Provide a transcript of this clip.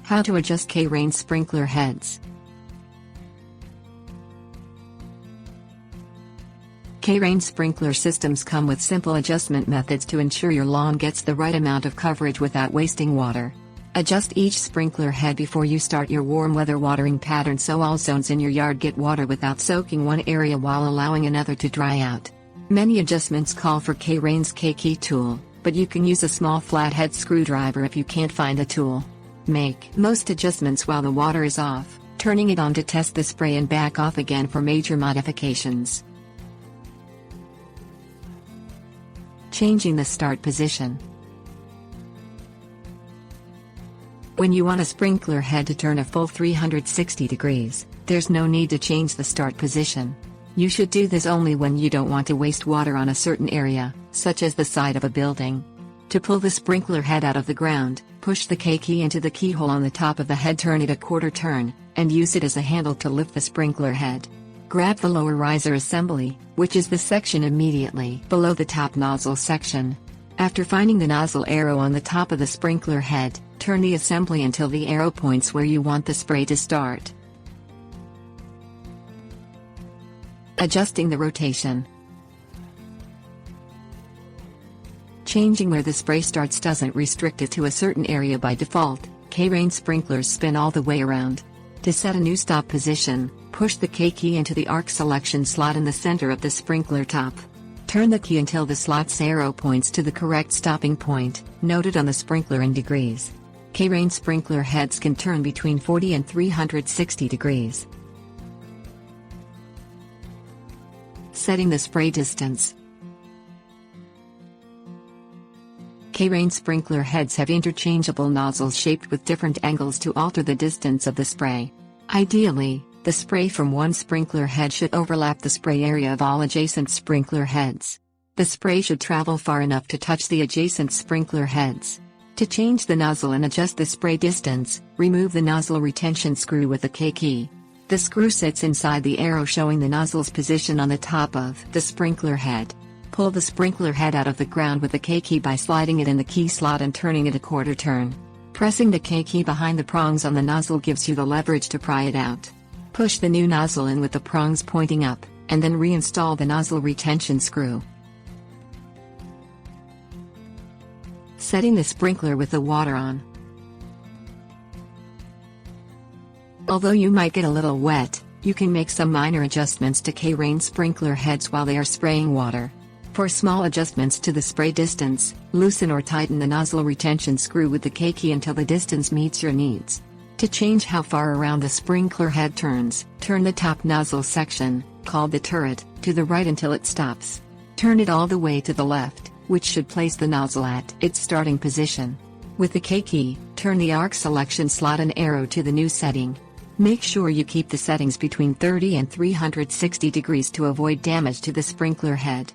How to adjust K-Rain sprinkler heads. K-Rain sprinkler systems come with simple adjustment methods to ensure your lawn gets the right amount of coverage without wasting water. Adjust each sprinkler head before you start your warm weather watering pattern so all zones in your yard get water without soaking one area while allowing another to dry out. Many adjustments call for K-Rain's K-Key tool, but you can use a small flathead screwdriver if you can't find a tool. Make most adjustments while the water is off, turning it on to test the spray and back off again for major modifications. Changing the start position. When you want a sprinkler head to turn a full 360 degrees, there's no need to change the start position. You should do this only when you don't want to waste water on a certain area, such as the side of a building. To pull the sprinkler head out of the ground, push the K-key into the keyhole on the top of the head, turn it a quarter turn, and use it as a handle to lift the sprinkler head. Grab the lower riser assembly, which is the section immediately below the top nozzle section. After finding the nozzle arrow on the top of the sprinkler head, turn the assembly until the arrow points where you want the spray to start. Adjusting the rotation. Changing where the spray starts doesn't restrict it to a certain area by default. K-Rain sprinklers spin all the way around. To set a new stop position, push the K-key into the arc selection slot in the center of the sprinkler top. Turn the key until the slot's arrow points to the correct stopping point, noted on the sprinkler in degrees. K-Rain sprinkler heads can turn between 40 and 360 degrees. Setting the spray distance. K-Rain sprinkler heads have interchangeable nozzles shaped with different angles to alter the distance of the spray. Ideally, the spray from one sprinkler head should overlap the spray area of all adjacent sprinkler heads. The spray should travel far enough to touch the adjacent sprinkler heads. To change the nozzle and adjust the spray distance, remove the nozzle retention screw with the K-key. The screw sits inside the arrow showing the nozzle's position on the top of the sprinkler head. Pull the sprinkler head out of the ground with the K-key by sliding it in the key slot and turning it a quarter turn. Pressing the K-key behind the prongs on the nozzle gives you the leverage to pry it out. Push the new nozzle in with the prongs pointing up, and then reinstall the nozzle retention screw. Setting the sprinkler with the water on. Although you might get a little wet, you can make some minor adjustments to K-Rain sprinkler heads while they are spraying water. For small adjustments to the spray distance, loosen or tighten the nozzle retention screw with the K-key until the distance meets your needs. To change how far around the sprinkler head turns, turn the top nozzle section, called the turret, to the right until it stops. Turn it all the way to the left, which should place the nozzle at its starting position. With the K-key, turn the arc selection slot and arrow to the new setting. Make sure you keep the settings between 30 and 360 degrees to avoid damage to the sprinkler head.